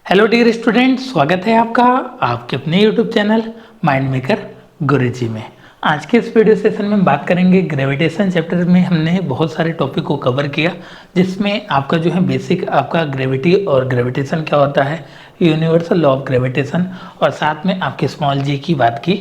Hello dear student, स्वागत है आपका आपके अपने यूट्यूब चैनल माइंड मेकर गुरुजी में। आज के इस वीडियो सेशन में हम बात करेंगे ग्रेविटेशन चैप्टर में। हमने बहुत सारे टॉपिक को कवर किया जिसमें आपका जो है बेसिक आपका ग्रेविटी और ग्रेविटेशन क्या होता है, यूनिवर्सल लॉ ऑफ ग्रेविटेशन, और साथ में आपके स्मॉल जी की बात की।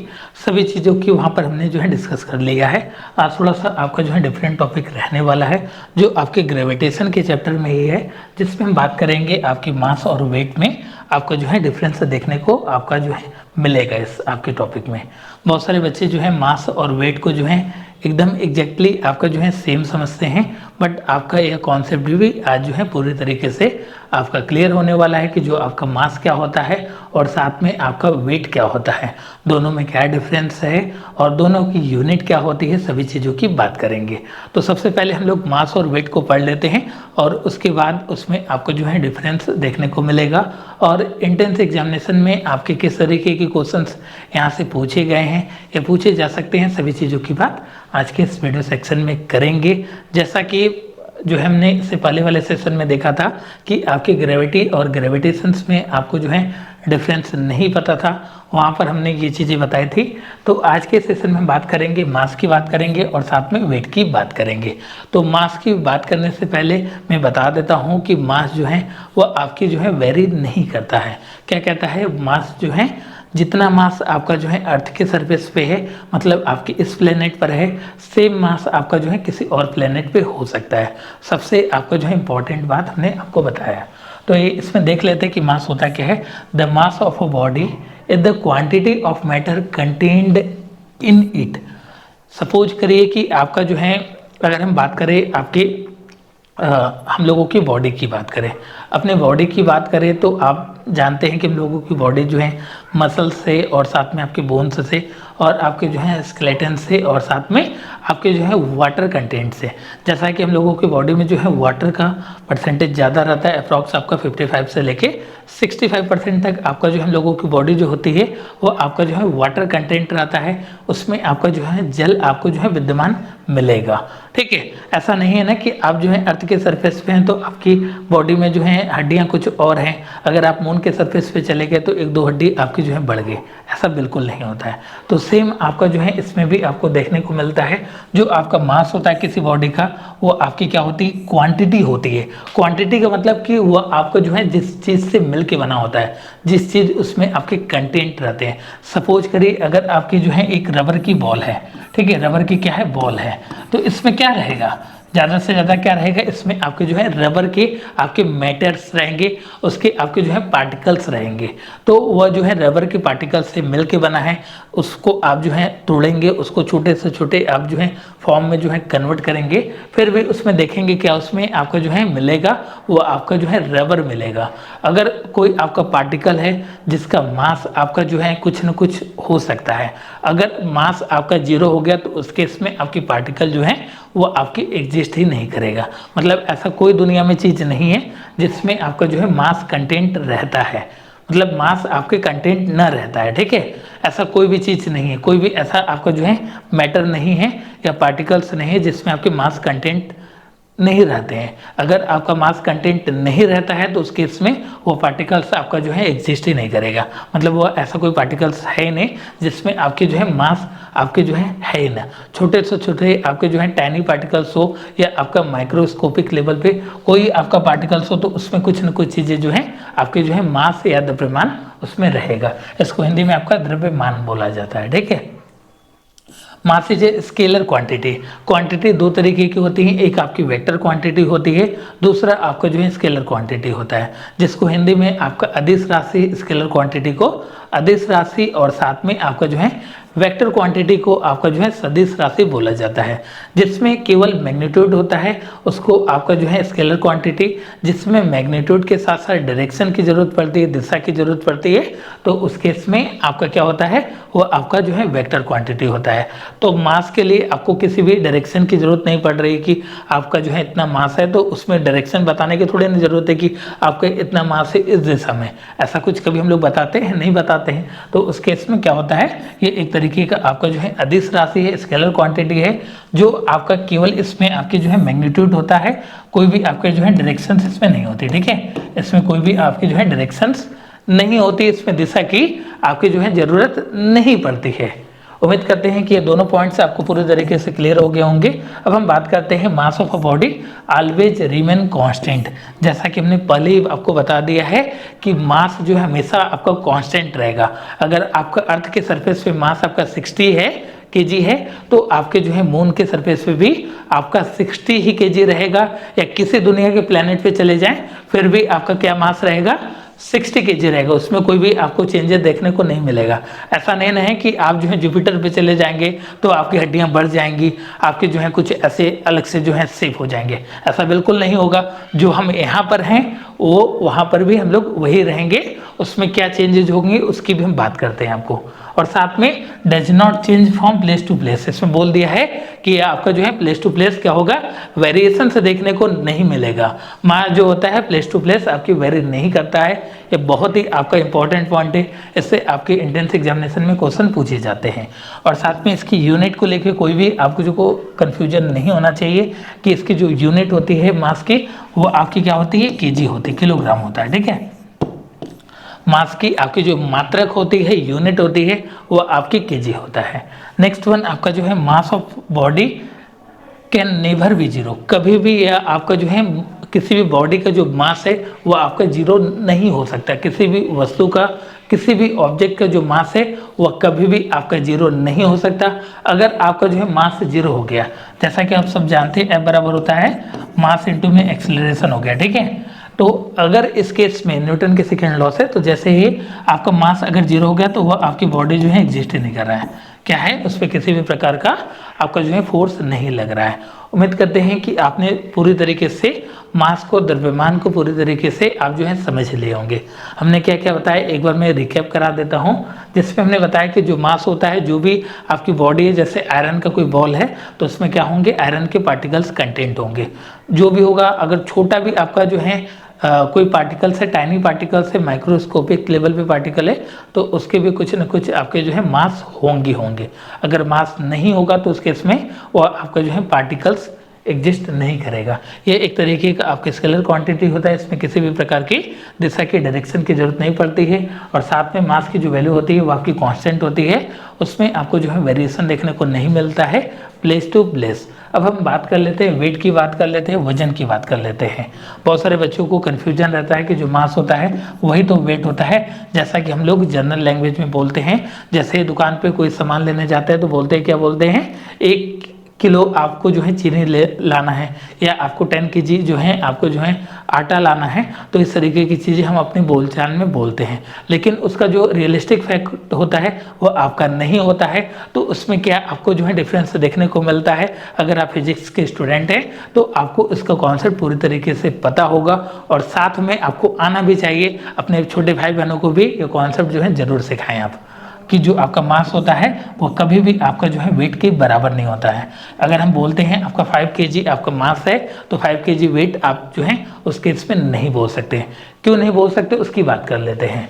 सभी चीज़ों की वहाँ पर हमने जो है डिस्कस कर लिया है। आज थोड़ा सा आपका जो है डिफरेंट टॉपिक रहने वाला है जो आपके ग्रेविटेशन के चैप्टर में ही है, जिसमें हम बात करेंगे आपकी मास और वेट में आपका जो है डिफरेंस देखने को आपका जो है मिलेगा। इस आपके टॉपिक में बहुत सारे बच्चे जो है मास और वेट को जो है एकदम एग्जैक्टली आपका जो है सेम समझते हैं, बट आपका यह कॉन्सेप्ट भी आज जो है पूरी तरीके से आपका क्लियर होने वाला है कि जो आपका मास क्या होता है और साथ में आपका वेट क्या होता है, दोनों में क्या डिफरेंस है और दोनों की यूनिट क्या होती है, सभी चीज़ों की बात करेंगे। तो सबसे पहले हम लोग मास और वेट को पढ़ लेते हैं और उसके बाद उसमें आपको जो है डिफरेंस देखने को मिलेगा और एंट्रेंस एग्जामिनेशन में आपके किस तरीके के क्वेश्चंस यहाँ से पूछे गए हैं या पूछे जा सकते हैं, सभी चीज़ों की बात आज के इस वीडियो सेक्शन में करेंगे। जैसा कि जो है हमने इससे पहले वाले सेशन में देखा था कि आपके ग्रेविटी और ग्रेविटेशंस में आपको जो है डिफरेंस नहीं पता था, वहाँ पर हमने ये चीज़ें बताई थी। तो आज के सेशन में हम बात करेंगे, मास की बात करेंगे और साथ में वेट की बात करेंगे। तो मास की बात करने से पहले मैं बता देता हूँ कि मास जो है वो आपकी जो है वेरी नहीं करता है। क्या कहता है, मास जो है जितना मास आपका जो है अर्थ के सरफेस पे है, मतलब आपके इस प्लेनेट पर है, सेम मास आपका जो है किसी और प्लेनेट पे हो सकता है। सबसे आपका जो है इंपॉर्टेंट बात हमने आपको बताया। तो ये इसमें देख लेते हैं कि मास होता क्या है। The mass of a body is the quantity of matter contained in it. Suppose करिए कि आपका जो है, अगर हम बात करें आपके हम लोगों की बॉडी की बात करें, अपने बॉडी की बात करें तो आप जानते हैं कि हम लोगों की बॉडी जो है मसल से और साथ में आपके बोन्स से और आपके जो है स्केलेटन से और साथ में आपके जो है वाटर कंटेंट से। जैसा कि हम लोगों की बॉडी में जो है वाटर का परसेंटेज ज़्यादा रहता है, अप्रॉक्स आपका 55 से लेके 65% तक आपका जो हम लोगों की बॉडी जो होती है वो आपका जो है वाटर कंटेंट रहता है, उसमें आपका जो है जल आपको जो है विद्यमान मिलेगा। ठीक है, ऐसा नहीं है ना कि आप जो है अर्थ के सरफेस पे हैं तो आपकी बॉडी में जो है हड्डियां कुछ और हैं, अगर आप मून के सरफेस पे चले गए तो एक दो हड्डी आपकी जो है बढ़ गई, ऐसा बिल्कुल नहीं होता है। तो सेम आपका जो है इसमें भी आपको देखने को मिलता है, जो आपका मास होता है किसी बॉडी का वो आपकी क्या होती है, क्वांटिटी होती है। क्वांटिटी का मतलब कि वो आपको जो है जिस चीज़ से मिल के बना होता है, जिस चीज़ उसमें आपके कंटेंट रहते हैं। सपोज करिए अगर आपकी जो है एक रबर की बॉल है, ठीक है, रबर की क्या है, बॉल है, तो इसमें क्या रहेगा, ज़्यादा से ज़्यादा क्या रहेगा, इसमें आपके जो है रबर के आपके मैटर्स रहेंगे, उसके आपके जो है पार्टिकल्स रहेंगे। तो वह जो है रबर के पार्टिकल्स से मिल के बना है, उसको आप जो है तोड़ेंगे, उसको छोटे से छोटे आप जो है फॉर्म में जो है कन्वर्ट करेंगे, फिर भी उसमें देखेंगे क्या उसमें आपका जो है मिलेगा, वो आपका जो है रबर मिलेगा। अगर कोई आपका पार्टिकल है जिसका मास आपका जो है कुछ न कुछ हो सकता है, अगर मास आपका 0 हो गया तो उस केस में आपकी पार्टिकल जो है वो आपकी एग्जिस्ट ही नहीं करेगा। मतलब ऐसा कोई दुनिया में चीज़ नहीं है जिसमें आपका जो है मास कंटेंट रहता है, मतलब मास आपके कंटेंट न रहता है। ठीक है, ऐसा कोई भी चीज़ नहीं है, कोई भी ऐसा आपका जो है मैटर नहीं है या पार्टिकल्स नहीं है जिसमें आपके मास कंटेंट नहीं रहते हैं। अगर आपका मास कंटेंट नहीं रहता है तो उस केस में वो पार्टिकल्स आपका जो है एग्जिस्ट ही नहीं करेगा, मतलब वो ऐसा कोई पार्टिकल्स है ही नहीं जिसमें आपके जो है मास आपके जो है ही ना। छोटे से छोटे आपके जो है टाइनी पार्टिकल्स हो या आपका माइक्रोस्कोपिक लेवल पे कोई आपका पार्टिकल्स हो तो उसमें कुछ न कुछ चीज़ें जो है आपके जो है मास या द्रव्यमान उसमें रहेगा। इसको हिंदी में आपका द्रव्यमान बोला जाता है। ठीक है, mass is a scalar quantity. Quantity दो तरीके की होती है, एक आपकी वेक्टर क्वांटिटी होती है, दूसरा आपका जो है स्केलर क्वांटिटी होता है, जिसको हिंदी में आपका अदिश राशि, स्केलर क्वांटिटी को अदिश राशि और साथ में आपका जो है वेक्टर क्वांटिटी को आपका जो है सदिश राशि बोला जाता है। जिसमें केवल मैग्नीट्यूड होता है उसको आपका जो है स्केलर क्वांटिटी, जिसमें मैग्नीट्यूड के साथ साथ डायरेक्शन की जरूरत पड़ती है, दिशा की जरूरत पड़ती है, तो उस केस में आपका क्या होता है, वो आपका जो है वेक्टर क्वांटिटी होता है। तो मास के लिए आपको किसी भी डायरेक्शन की जरूरत नहीं पड़ रही कि आपका जो है इतना मास है तो उसमें डायरेक्शन बताने की थोड़ी नहीं जरूरत है कि आपका इतना मास है इस दिशा में, ऐसा कुछ कभी हम लोग बताते हैं, नहीं बताते हैं। तो उस केस में क्या होता है, ये एक तरीके का आपका जो है अदिश राशि है, स्केलर क्वांटिटी है, जो आपका केवल इसमें आपकी जो है मैग्नीट्यूड होता है, कोई भी आपके जो है डायरेक्शंस इसमें नहीं होती। ठीक है, इसमें कोई भी आपकी जो है डायरेक्शंस नहीं होती, इसमें दिशा की आपकी जो है जरूरत नहीं पड़ती है। उम्मीद करते हैं कि ये दोनों पॉइंट्स आपको पूरी तरीके से क्लियर हो गए होंगे। अब हम बात करते हैं mass of a body always remain constant. जैसा कि हमने पहले ही आपको बता दिया है कि मास जो है हमेशा आपका कांस्टेंट रहेगा। अगर आपका अर्थ के सरफेस पे मास आपका 60 है केजी है, तो आपके जो है मून के सरफेस पे भी आपका 60 ही केजी रहेगा, या किसी दुनिया के प्लेनेट पे चले जाएं फिर भी आपका क्या मास रहेगा, 60 केजी रहेगा। उसमें कोई भी आपको चेंजेस देखने को नहीं मिलेगा। ऐसा नहीं है कि आप जो है जुपिटर पे चले जाएंगे तो आपकी हड्डियां बढ़ जाएंगी, आपके जो है कुछ ऐसे अलग से जो है सेफ हो जाएंगे, ऐसा बिल्कुल नहीं होगा। जो हम यहाँ पर हैं वो वहाँ पर भी हम लोग वही रहेंगे, उसमें क्या चेंजेस होंगे उसकी भी हम बात करते हैं आपको। और साथ में does not change from place to place, इसमें बोल दिया है कि आपका जो है प्लेस टू प्लेस क्या होगा, वेरिएशन से देखने को नहीं मिलेगा। मास जो होता है प्लेस टू प्लेस आपकी वेरी नहीं करता है। ये बहुत ही आपका इंपॉर्टेंट पॉइंट है, इससे आपके एंट्रेंस एग्जामिनेशन में क्वेश्चन पूछे जाते हैं। और साथ में इसकी यूनिट को लेकर कोई भी आपको जो को कन्फ्यूजन नहीं होना चाहिए कि इसकी जो यूनिट होती है मास की वो आपकी क्या होती है, केजी होती है, किलोग्राम होता है। ठीक है, मास की आपकी जो मात्रक होती है, यूनिट होती है, वो आपकी केजी होता है। नेक्स्ट वन आपका जो है mass of body can never be zero, कभी भी या आपका जो है किसी भी बॉडी का जो मास है वो आपका जीरो नहीं हो सकता। किसी भी वस्तु का, किसी भी ऑब्जेक्ट का जो मास है वह कभी भी आपका जीरो नहीं हो सकता। अगर आपका जो है मास जीरो हो गया, जैसा कि आप सब जानते हैं F बराबर होता है मास इंटू में एक्सेलरेशन हो गया। ठीक है, तो अगर इस केस में न्यूटन के सेकेंड लॉ से, तो जैसे ही आपका मास अगर जीरो हो गया तो वह आपकी बॉडी जो है एग्जिस्ट ही नहीं कर रहा है, क्या है, उस पर किसी भी प्रकार का आपका जो है फोर्स नहीं लग रहा है। उम्मीद करते हैं कि आपने पूरी तरीके से मास को, द्रव्यमान को पूरी तरीके से आप जो है समझ लिए होंगे। हमने क्या क्या बताया एक बार मैं रिकैप करा देता हूँ, जिसमें हमने बताया कि जो मास होता है, जो भी आपकी बॉडी है, जैसे आयरन का कोई बॉल है तो उसमें क्या होंगे, आयरन के पार्टिकल्स कंटेंट होंगे। जो भी होगा, अगर छोटा भी आपका जो है कोई पार्टिकल्स है, टाइनी पार्टिकल्स है, माइक्रोस्कोपिक लेवल पे पार्टिकल है, तो उसके भी कुछ न कुछ आपके जो है मास होंगे। अगर मास नहीं होगा तो उस केस में वो आपका जो है पार्टिकल्स एग्जिस्ट नहीं करेगा। ये एक तरीके का आपके स्केलर क्वांटिटी होता है, इसमें किसी भी प्रकार की दिशा की डायरेक्शन की जरूरत नहीं पड़ती है। और साथ में मास की जो वैल्यू होती है वो आपकी कांस्टेंट होती है, उसमें आपको जो है वेरिएशन देखने को नहीं मिलता है प्लेस टू प्लेस। अब हम बात कर लेते हैं वेट की, बात कर लेते हैं वजन की, बात कर लेते हैं। बहुत सारे बच्चों को कन्फ्यूजन रहता है कि जो मास होता है वही तो वेट होता है। जैसा कि हम लोग जनरल लैंग्वेज में बोलते हैं, जैसे दुकान पे कोई सामान लेने जाते हैं तो बोलते हैं, क्या बोलते हैं, 1 किलो आपको जो है चीनी लाना है, या आपको 10 केजी जो है आपको जो है आटा लाना है। तो इस तरीके की चीज़ें हम अपनी बोलचाल में बोलते हैं, लेकिन उसका जो रियलिस्टिक फैक्ट होता है वो आपका नहीं होता है। तो उसमें क्या आपको जो है डिफरेंस देखने को मिलता है। अगर आप फिजिक्स के स्टूडेंट हैं तो आपको इसका कॉन्सेप्ट पूरी तरीके से पता होगा, और साथ में आपको आना भी चाहिए। अपने छोटे भाई बहनों को भी ये कॉन्सेप्ट जो है ज़रूर सिखाएं आप, कि जो आपका मास होता है वो कभी भी आपका जो है वेट के बराबर नहीं होता है। अगर हम बोलते हैं आपका 5 केजी आपका मास है, तो 5 केजी वेट आप जो है उस केस में नहीं बोल सकते। क्यों नहीं बोल सकते, उसकी बात कर लेते हैं।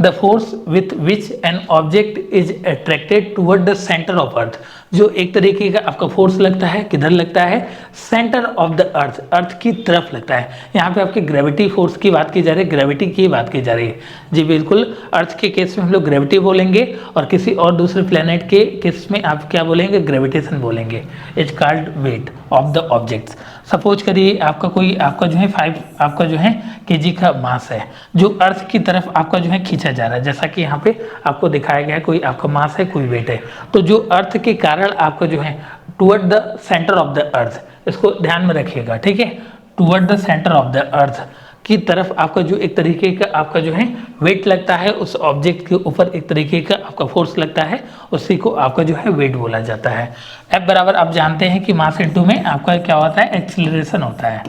The force with which N object is attracted toward the centre of earth, जो एक तरीके का आपका फोर्स लगता है, किधर लगता है, सेंटर ऑफ द अर्थ, अर्थ की तरफ लगता है। यहाँ पे आपकी ग्रेविटी फोर्स की बात की जा रही है, ग्रेविटी की बात की जा रही है जी, बिल्कुल। अर्थ के केस में हम लोग ग्रेविटी बोलेंगे, और किसी और दूसरे प्लेनेट के केस में आप क्या बोलेंगे, ग्रेविटेशन बोलेंगे। Is called weight of the objects. Suppose करिए आपका कोई आपका जो है 5 आपका जो है केजी का मास है, जो अर्थ की तरफ आपका जो है खींचा जा रहा है। जैसा कि यहाँ पे आपको दिखाया गया है, कोई आपका मास है, कोई वेट है, तो जो अर्थ के कारण आपका जो है toward the centre of the अर्थ, इसको ध्यान में रखिएगा, ठीक है, toward the centre of the अर्थ की तरफ आपका जो एक तरीके का आपका जो है वेट लगता है, उस ऑब्जेक्ट के ऊपर एक तरीके का आपका फोर्स लगता है, उसी को आपका जो है वेट बोला जाता है। F बराबर आप जानते हैं कि मास इनटू में आपका क्या होता है, एक्सीलरेशन होता है।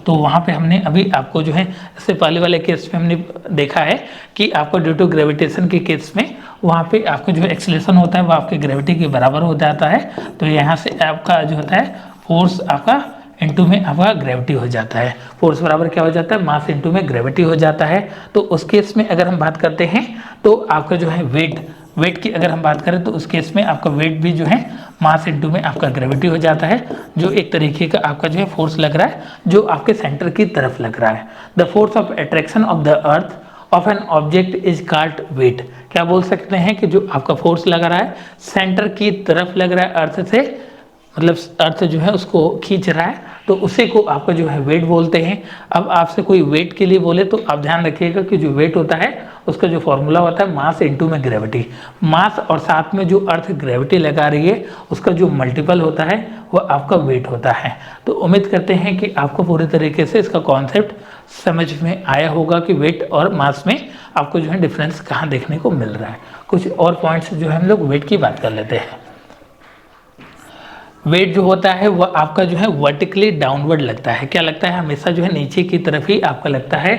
तो वहाँ पे हमने अभी आपको जो है इससे पहले वाले केस में हमने देखा है कि आपको ड्यू टू ग्रेविटेशन के केस में वहाँ पे आपका जो एक्सीलरेशन होता है वो आपके ग्रेविटी के बराबर हो जाता है। तो यहाँ से आपका जो होता है फोर्स आपका इनटू में आपका ग्रेविटी हो जाता है। फोर्स बराबर क्या हो जाता है, मास इनटू में ग्रेविटी हो जाता है। तो उस केस में अगर हम बात करते हैं तो आपका जो है वेट वेट की अगर हम बात करें तो उस केस में आपका वेट भी जो है मास इनटू में आपका ग्रेविटी हो जाता है, जो एक तरीके का आपका जो है फोर्स लग रहा है जो आपके सेंटर की तरफ लग रहा है। The force of attraction of the earth of an object is called weight. क्या बोल सकते हैं कि जो आपका फोर्स लग रहा है सेंटर की तरफ लग रहा है अर्थ से, मतलब अर्थ जो है उसको खींच रहा है, तो उसी को आपका जो है वेट बोलते हैं। अब आपसे कोई वेट के लिए बोले तो आप ध्यान रखिएगा कि जो वेट होता है उसका जो फॉर्मूला होता है मास इनटू में ग्रेविटी। मास और साथ में जो अर्थ ग्रेविटी लगा रही है उसका जो मल्टीपल होता है वो आपका वेट होता है। तो उम्मीद करते हैं कि आपको पूरी तरीके से इसका कॉन्सेप्ट समझ में आया होगा कि वेट और मास में आपको जो है डिफरेंस कहाँ देखने को मिल रहा है। कुछ और पॉइंट्स जो है हम लोग वेट की बात कर लेते हैं। वेट जो होता है वह आपका जो है वर्टिकली डाउनवर्ड लगता है। क्या लगता है? हमेशा जो है नीचे की तरफ ही आपका लगता है।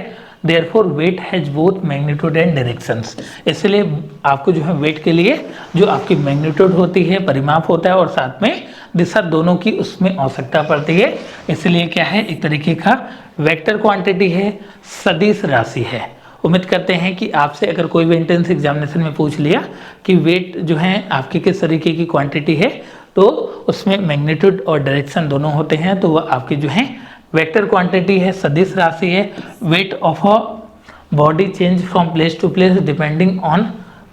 Therefore weight has both magnitude and directions. इसलिए आपको जो है वेट के लिए जो आपकी मैग्नीट्यूड होती है, परिमाप होता है, और साथ में दिशा दोनों की उसमें आवश्यकता पड़ती है। इसलिए क्या है, एक तरीके का वेक्टर क्वांटिटी है, सदिश राशि है। उम्मीद करते हैं कि आपसे अगर कोई भी एंट्रेंस एग्जामिनेशन में पूछ लिया कि वेट जो है आपकी किस तरीके की क्वांटिटी है, तो उसमें मैग्नीट्यूड और डायरेक्शन दोनों होते हैं, तो वह आपकी जो है वेक्टर क्वांटिटी है, सदिश राशि है। Weight of a body change from place to place depending on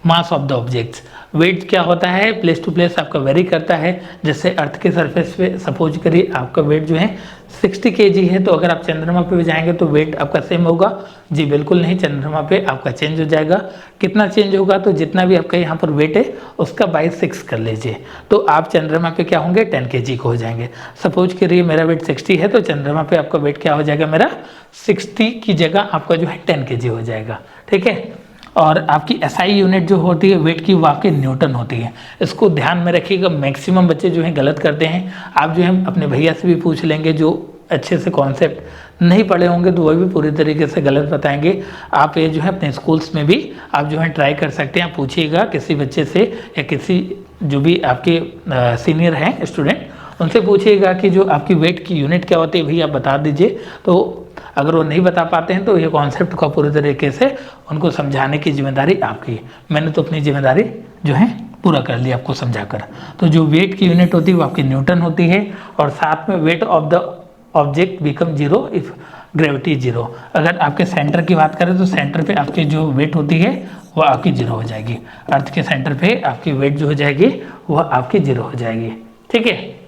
mass of the objects. Weight क्या होता है, प्लेस टू प्लेस आपका वेरी करता है। जैसे अर्थ के सरफेस पे सपोज करिए आपका वेट जो है 60 kg है, तो अगर आप चंद्रमा पे भी जाएंगे तो वेट आपका सेम होगा? जी बिल्कुल नहीं, चंद्रमा पे आपका चेंज हो जाएगा। कितना चेंज होगा? तो जितना भी आपका यहाँ पर वेट है उसका बाई 6 कर लीजिए, तो आप चंद्रमा पे क्या होंगे, 10 kg को हो जाएंगे। सपोज करिए मेरा वेट 60 है, तो चंद्रमा पे आपका वेट क्या हो जाएगा, मेरा 60 की जगह आपका जो है 10 kg हो जाएगा। ठीक है। और आपकी एसआई यूनिट जो होती है वेट की वो आपकी न्यूटन होती है। इसको ध्यान में रखिएगा, मैक्सिमम बच्चे जो हैं गलत करते हैं। आप जो है अपने भैया से भी पूछ लेंगे जो अच्छे से कॉन्सेप्ट नहीं पढ़े होंगे, तो वह भी पूरी तरीके से गलत बताएंगे। आप ये जो है अपने स्कूल्स में भी आप जो है ट्राई कर सकते हैं। आप पूछिएगा किसी बच्चे से या किसी जो भी आपके सीनियर हैं स्टूडेंट, उनसे पूछिएगा कि जो आपकी वेट की यूनिट क्या होती है, भैया आप बता दीजिए। तो अगर वो नहीं बता पाते हैं तो ये कॉन्सेप्ट का पूरी तरीके से उनको समझाने की जिम्मेदारी आपकी है। मैंने तो अपनी जिम्मेदारी जो है पूरा कर लिया आपको समझाकर। तो जो वेट की यूनिट होती है वो आपकी न्यूटन होती है, और साथ में weight of the object become zero if gravity zero. अगर आपके सेंटर की बात करें तो सेंटर पे आपकी जो वेट होती है वह आपकी जीरो हो जाएगी। अर्थ के सेंटर पे आपकी वेट जो हो जाएगी वह आपकी जीरो हो जाएगी। ठीक है,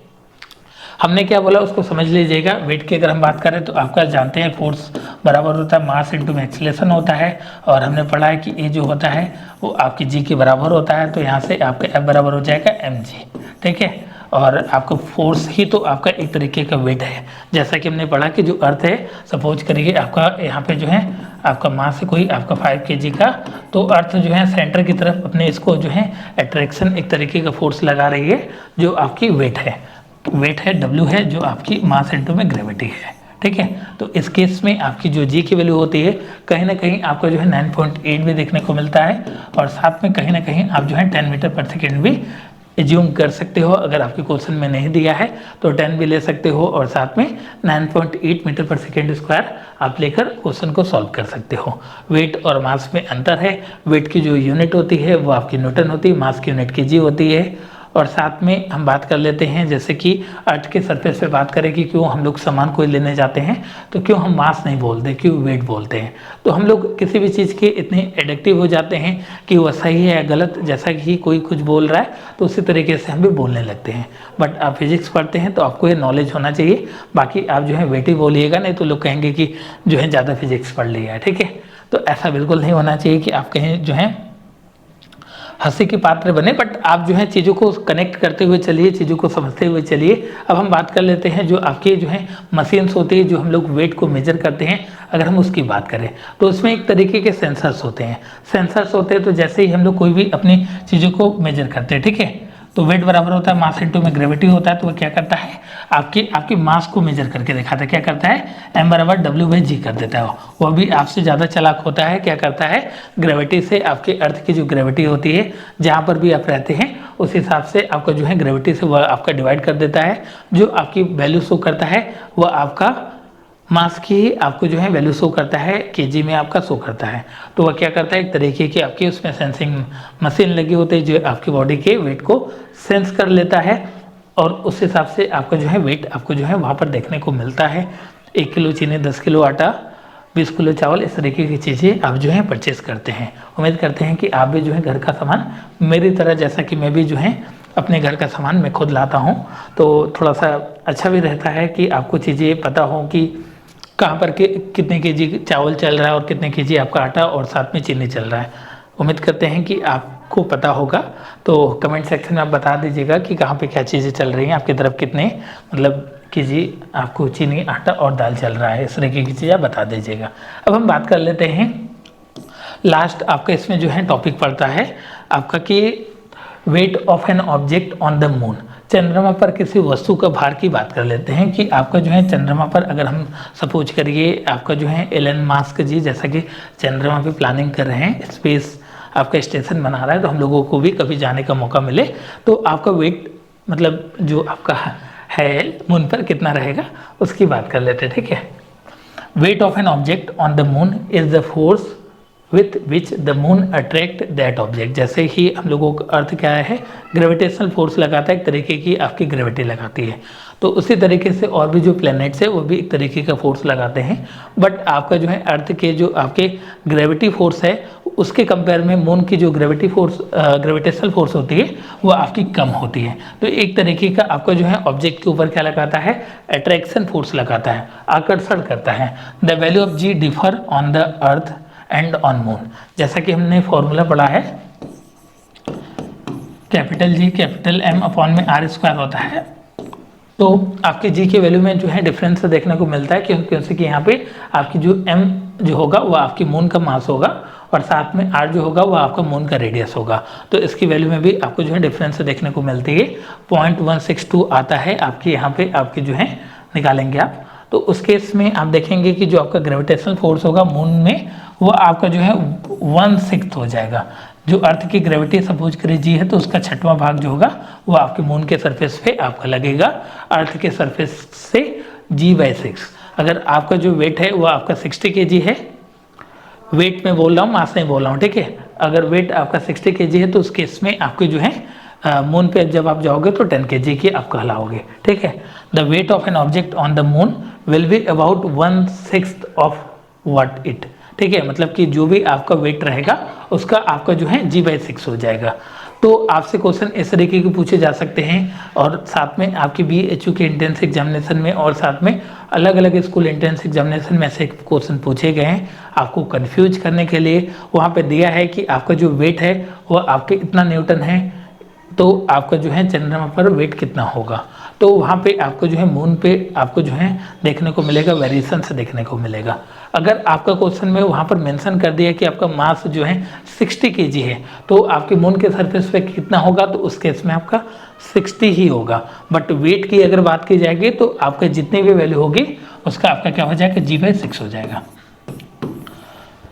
हमने क्या बोला उसको समझ लीजिएगा। वेट की अगर हम बात करें तो आपका जानते हैं फोर्स बराबर होता है मास इनटू एक्सीलरेशन होता है, और हमने पढ़ा है कि ए जो होता है वो आपकी जी के बराबर होता है। तो यहाँ से आपका एफ बराबर हो जाएगा एम जी। ठीक है, और आपका फोर्स ही तो आपका एक तरीके का वेट है। जैसा कि हमने पढ़ा कि जो अर्थ है, सपोज करिए आपका यहाँ पे जो है आपका मास है कोई आपका 5 kg का, तो अर्थ जो है सेंटर की तरफ अपने इसको जो है अट्रैक्शन एक तरीके का फोर्स लगा रही है, जो आपकी वेट है। वेट है W है, जो आपकी मास इनटू में ग्रेविटी है। ठीक है, तो इस केस में आपकी जो जी की वैल्यू होती है कहीं ना कहीं आपको जो है 9.8 भी देखने को मिलता है, और साथ में कहीं ना कहीं आप जो है 10 मीटर पर सेकेंड भी एज्यूम कर सकते हो। अगर आपके क्वेश्चन में नहीं दिया है तो 10 भी ले सकते हो, और साथ में 9.8 मीटर पर सेकेंड स्क्वायर आप लेकर क्वेश्चन को सॉल्व कर सकते हो। वेट और मास में अंतर है। वेट की जो यूनिट होती है वो आपकी न्यूटन होती है, मास की यूनिट की जी होती है। और साथ में हम बात कर लेते हैं, जैसे कि अर्थ के सरफेस पे बात करें कि क्यों हम लोग सामान कोई लेने जाते हैं तो क्यों हम मास नहीं बोलते, क्यों वेट बोलते हैं। तो हम लोग किसी भी चीज़ के इतने एडिक्टिव हो जाते हैं कि वह सही है या गलत, जैसा कि कोई कुछ बोल रहा है तो उसी तरीके से हम भी बोलने लगते हैं। बट आप फिजिक्स पढ़ते हैं तो आपको ये नॉलेज होना चाहिए। बाकी आप जो है वेट ही बोलिएगा, नहीं तो लोग कहेंगे कि जो है ज़्यादा फिजिक्स पढ़ लिया है। ठीक है, तो ऐसा बिल्कुल नहीं होना चाहिए कि आप कहें जो है हंसी के पात्र बने, बट आप जो है चीज़ों को कनेक्ट करते हुए चलिए, चीज़ों को समझते हुए चलिए। अब हम बात कर लेते हैं जो आपके जो है मशीन्स होती है, जो हम लोग वेट को मेजर करते हैं। अगर हम उसकी बात करें तो उसमें एक तरीके के सेंसर्स होते हैं। सेंसर्स होते हैं तो जैसे ही हम लोग कोई भी अपनी चीज़ों को मेजर करते हैं, ठीक है, तो वेट बराबर होता है मास इनटू में ग्रेविटी होता है। तो वह क्या करता है, आपकी मास को मेजर करके दिखाता है। क्या करता है, m बराबर W/g कर देता है। वह भी आपसे ज़्यादा चालाक होता है। क्या करता है, ग्रेविटी से आपके अर्थ की जो ग्रेविटी होती है जहाँ पर भी आप रहते हैं उस हिसाब से आपका जो है ग्रेविटी से वह आपका डिवाइड कर देता है। जो आपकी वैल्यू शो करता है वह आपका मास की आपको जो है वैल्यू शो करता है, केजी में आपका शो करता है। तो वह क्या करता है, एक तरीके की आपकी उसमें सेंसिंग मशीन लगी होती है जो आपकी बॉडी के वेट को सेंस कर लेता है और उस हिसाब से आपका जो है वेट आपको जो है वहाँ पर देखने को मिलता है। 1 किलो चीनी, 10 किलो आटा, 20 किलो चावल, इस तरीके की चीज़ें आप जो है परचेस करते हैं। उम्मीद करते हैं कि आप भी जो है घर का सामान मेरी तरह, जैसा कि मैं भी जो है अपने घर का सामान मैं खुद लाता हूँ, तो थोड़ा सा अच्छा भी रहता है कि आपको चीज़ें पता हो कि कहाँ पर कितने केजी चावल चल रहा है और कितने केजी आपका आटा और साथ में चीनी चल रहा है। उम्मीद करते हैं कि आपको पता होगा, तो कमेंट सेक्शन में आप बता दीजिएगा कि कहाँ पे क्या चीज़ें चल रही हैं, आपकी तरफ कितने मतलब केजी आपको चीनी, आटा और दाल चल रहा है, इस तरीके की चीज़ें आप बता दीजिएगा। अब हम बात कर लेते हैं, लास्ट आपका इसमें जो है टॉपिक पड़ता है आपका कि weight of an object on the moon. चंद्रमा पर किसी वस्तु का भार की बात कर लेते हैं कि आपका जो है चंद्रमा पर, अगर हम सपोज करिए आपका जो है एलन मास्क जी जैसा कि चंद्रमा पे प्लानिंग कर रहे हैं, स्पेस आपका स्टेशन बना रहा है, तो हम लोगों को भी कभी जाने का मौका मिले तो आपका वेट मतलब जो आपका है मून पर कितना रहेगा उसकी बात कर लेते हैं, ठीक है। Weight of an object on the moon is the force with which the moon attract that object. जैसे ही हम लोगों का अर्थ क्या है, ग्रेविटेशनल फोर्स लगाता है, एक तरीके की आपकी ग्रेविटी लगाती है, तो उसी तरीके से और भी जो प्लैनेट्स है वो भी एक तरीके का फोर्स लगाते हैं। बट आपका जो है अर्थ के जो आपके ग्रेविटी फोर्स है उसके कंपेयर में मून की जो ग्रेविटी फोर्स, ग्रेविटेशनल फोर्स होती है वो आपकी कम होती है। तो एक तरीके का आपका जो है ऑब्जेक्ट के ऊपर क्या लगाता है, अट्रैक्शन फोर्स लगाता है, आकर्षण करता है। The value of G differ on the earth and on moon. जैसा कि हमने फॉर्मूला पढ़ा है, capital G capital M upon में आर स्क्वायर होता है, तो आपके जी के वैल्यू में जो है डिफरेंस देखने को मिलता है क्योंकि कि यहाँ पे आपकी जो एम जो होगा वो आपकी मून का मास होगा और साथ में आर जो होगा वो आपका मून का रेडियस होगा, तो इसकी वैल्यू में भी आपको जो है डिफरेंस देखने को मिलती है। 0.162 आता है आपकी यहाँ पे, आपकी जो है निकालेंगे आप, तो उस केस में आप देखेंगे कि जो आपका ग्रेविटेशनल फोर्स होगा मून में वो आपका जो है 1/6 हो जाएगा। जो अर्थ की ग्रेविटी सपोज करिए जी है तो उसका 6वां भाग जो होगा वो आपके मून के सरफेस पे आपका लगेगा, अर्थ के सरफेस से g/6। अगर आपका जो वेट है वो आपका 60 kg है, वेट में बोल रहा हूँ, मास नहीं बोल रहा हूँ, ठीक है। अगर वेट आपका 60 kg है तो उस केस में आपके जो है मून पे जब आप जाओगे तो 10 kg की आप कहलाओगे, ठीक है। The weight of an object on the moon will be about 1/6 of what it, ठीक है। मतलब कि जो भी आपका वेट रहेगा उसका आपका जो है g/6 हो जाएगा। तो आपसे क्वेश्चन इस तरीके के पूछे जा सकते हैं और साथ में आपकी BHU के एंट्रेंस एग्जामिनेशन में और साथ में अलग अलग स्कूल एंट्रेंस एग्जामिनेशन में ऐसे क्वेश्चन पूछे गए हैं आपको कंफ्यूज करने के लिए। वहाँ पे दिया है कि आपका जो वेट है वो आपके इतना न्यूटन है, तो आपका जो है चंद्रमा पर वेट कितना होगा, तो वहाँ पे आपको जो है मून पे आपको जो है देखने को मिलेगा, वेरिएशन से देखने को मिलेगा। अगर आपका क्वेश्चन में वहाँ पर मेंशन कर दिया कि आपका मास जो है 60 kg है तो आपके मून के सरफेस पे कितना होगा, तो उस केस में आपका 60 ही होगा। बट वेट की अगर बात की जाएगी तो आपका जितनी भी वैल्यू होगी उसका आपका क्या हो जाएगा, g/6 हो जाएगा।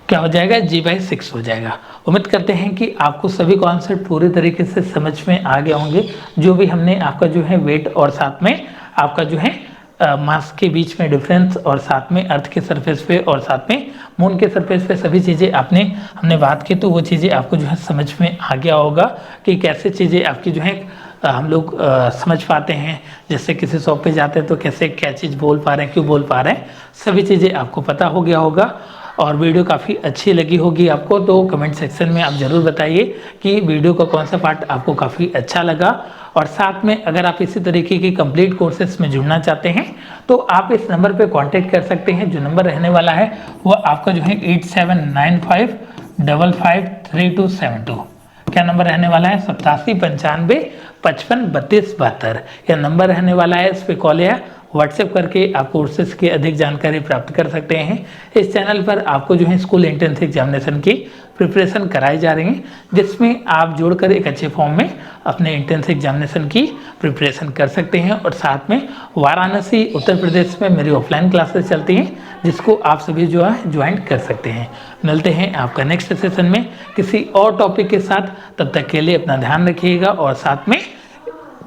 क्या हो जाएगा, g/6 हो जाएगा। उम्मीद करते हैं कि आपको सभी कॉन्सेप्ट पूरे तरीके से समझ में आ गए होंगे। जो भी हमने आपका जो है वेट और साथ में आपका जो है मास के बीच में डिफरेंस और साथ में अर्थ के सरफेस पे और साथ में मून के सरफेस पे सभी चीज़ें हमने बात की, तो वो चीज़ें आपको जो है समझ में आ गया होगा कि कैसे चीज़ें आपकी जो है हम लोग समझ पाते हैं। जैसे किसी शॉप पे जाते हैं तो कैसे क्या चीज़ बोल पा रहे हैं, क्यों बोल पा रहे हैं, सभी चीज़ें आपको पता हो गया होगा। और वीडियो काफ़ी अच्छी लगी होगी आपको, तो कमेंट सेक्शन में आप ज़रूर बताइए कि वीडियो का कौन सा पार्ट आपको काफ़ी अच्छा लगा। और साथ में अगर आप इसी तरीके की कंप्लीट कोर्सेज में जुड़ना चाहते हैं तो आप इस नंबर पे कांटेक्ट कर सकते हैं। जो नंबर रहने वाला है वो आपका जो है 8795553272। क्या नंबर रहने वाला है, 8795553272। यह नंबर रहने वाला है, इस पे कॉल या व्हाट्सएप करके आप कोर्सेज की अधिक जानकारी प्राप्त कर सकते हैं। इस चैनल पर आपको जो है स्कूल एंट्रेंस एग्जामिनेशन की प्रिपरेशन कराई जा रही है, जिसमें आप जोड़कर एक अच्छे फॉर्म में अपने एंट्रेंस एग्जामिनेशन की प्रिपरेशन कर सकते हैं। और साथ में वाराणसी उत्तर प्रदेश में मेरी ऑफलाइन क्लासेस चलती हैं, जिसको आप सभी जो है ज्वाइन कर सकते हैं। मिलते हैं आपका नेक्स्ट सेशन में किसी और टॉपिक के साथ। तब तक के लिए अपना ध्यान रखिएगा और साथ में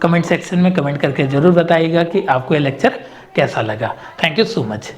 कमेंट सेक्शन में कमेंट करके ज़रूर बताइएगा कि आपको ये लेक्चर कैसा लगा। Thank you so much.